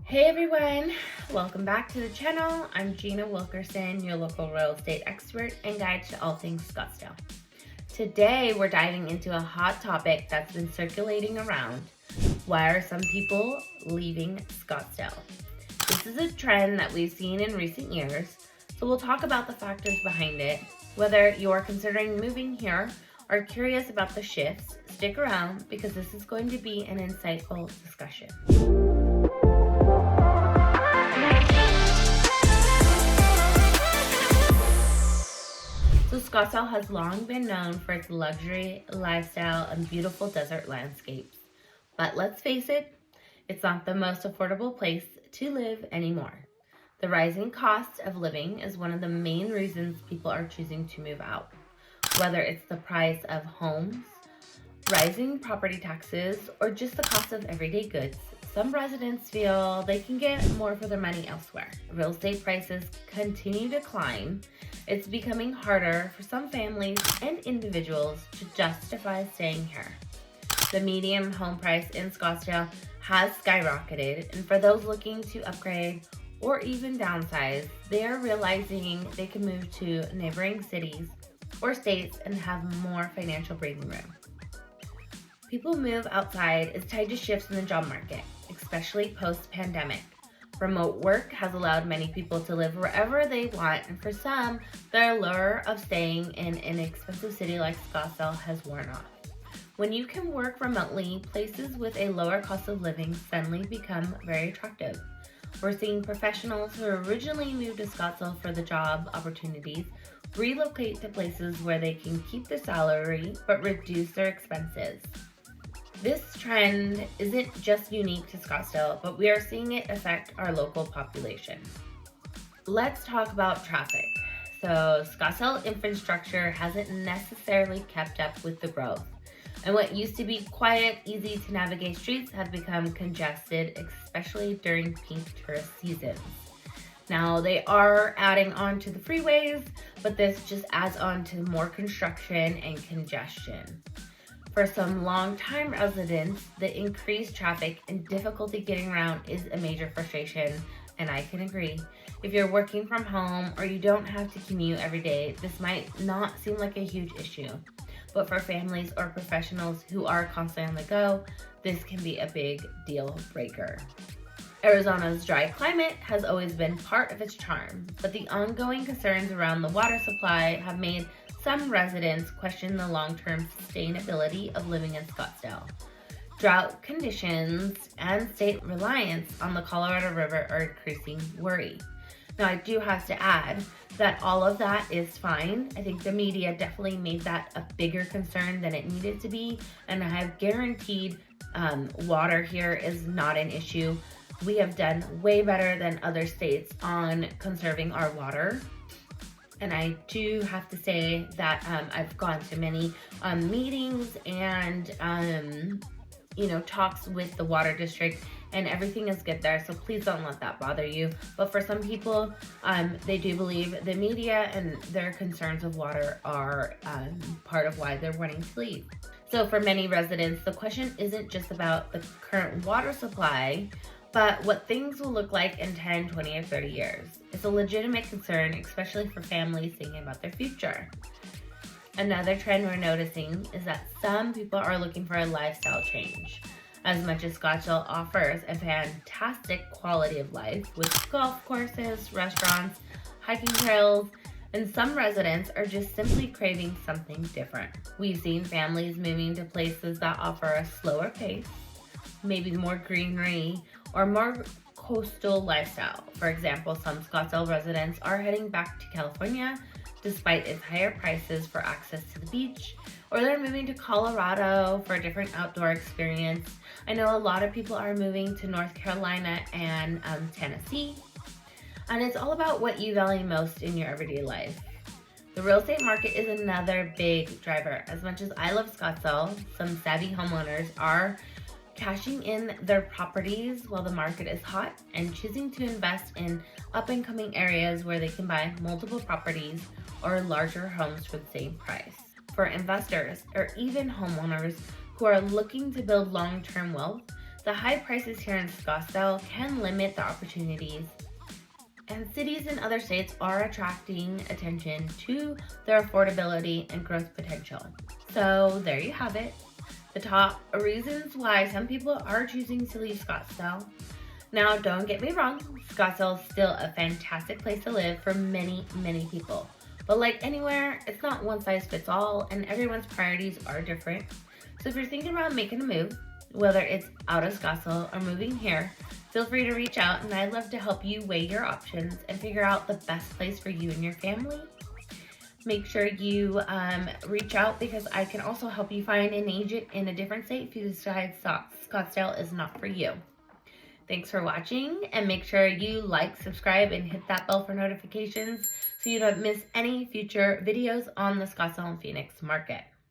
Hey everyone, welcome back to the channel. I'm Gina Wilkerson, your local real estate expert and guide to all things Scottsdale. Today we're diving into a hot topic that's been circulating around. Why are some people leaving Scottsdale? This is a trend that we've seen in recent years, so we'll talk about the factors behind it. Whether you're considering moving here or curious about the shifts, stick around because this is going to be an insightful discussion. So Scottsdale has long been known for its luxury, lifestyle, and beautiful desert landscapes. But let's face it, it's not the most affordable place to live anymore. The rising cost of living is one of the main reasons people are choosing to move out. Whether it's the price of homes, rising property taxes, or just the cost of everyday goods, some residents feel they can get more for their money elsewhere. Real estate prices continue to climb. It's becoming harder for some families and individuals to justify staying here. The median home price in Scottsdale has skyrocketed, and for those looking to upgrade or even downsize, they are realizing they can move to neighboring cities or states and have more financial breathing room. People move outside is tied to shifts in the job market, especially post-pandemic. Remote work has allowed many people to live wherever they want, and for some, the allure of staying in an expensive city like Scottsdale has worn off. When you can work remotely, places with a lower cost of living suddenly become very attractive. We're seeing professionals who originally moved to Scottsdale for the job opportunities relocate to places where they can keep their salary but reduce their expenses. This trend isn't just unique to Scottsdale, but we are seeing it affect our local population. Let's talk about traffic. So Scottsdale infrastructure hasn't necessarily kept up with the growth. And what used to be quiet, easy to navigate streets have become congested, especially during peak tourist seasons. Now they are adding on to the freeways, but this just adds on to more construction and congestion. For some long-time residents, the increased traffic and difficulty getting around is a major frustration, and I can agree. If you're working from home or you don't have to commute every day, this might not seem like a huge issue. But for families or professionals who are constantly on the go, this can be a big deal breaker. Arizona's dry climate has always been part of its charm, but the ongoing concerns around the water supply have made some residents question the long-term sustainability of living in Scottsdale. Drought conditions and state reliance on the Colorado River are increasing worry. Now, I do have to add that all of that is fine. I think the media definitely made that a bigger concern than it needed to be, and I have guaranteed water here is not an issue. We have done way better than other states on conserving our water. And I do have to say that I've gone to many meetings and talks with the water district, and everything is good there, so please don't let that bother you. But for some people, they do believe the media and their concerns of water are part of why they're wanting to leave. So for many residents, the question isn't just about the current water supply, but what things will look like in 10, 20, or 30 years. It's a legitimate concern, especially for families thinking about their future. Another trend we're noticing is that some people are looking for a lifestyle change. As much as Scottsdale offers a fantastic quality of life with golf courses, restaurants, hiking trails, and some residents are just simply craving something different. We've seen families moving to places that offer a slower pace, maybe more greenery, or more coastal lifestyle. For example, some Scottsdale residents are heading back to California despite its higher prices for access to the beach, or they're moving to Colorado for a different outdoor experience. I know a lot of people are moving to North Carolina and Tennessee, and it's all about what you value most in your everyday life. The real estate market is another big driver. As much as I love Scottsdale, some savvy homeowners are cashing in their properties while the market is hot and choosing to invest in up-and-coming areas where they can buy multiple properties or larger homes for the same price. For investors or even homeowners who are looking to build long-term wealth, The high prices here in Scottsdale can limit the opportunities, and cities in other states are attracting attention to their affordability and growth potential. So there you have it. The top reasons why some people are choosing to leave Scottsdale. Now, don't get me wrong, Scottsdale is still a fantastic place to live for many, many people. But like anywhere, it's not one size fits all, and everyone's priorities are different. So if you're thinking about making a move, whether it's out of Scottsdale or moving here, feel free to reach out, and I'd love to help you weigh your options and figure out the best place for you and your family. Make sure you reach out, because I can also help you find an agent in a different state if you decide Scottsdale is not for you. Thanks for watching, and make sure you like, subscribe, and hit that bell for notifications so you don't miss any future videos on the Scottsdale and Phoenix market.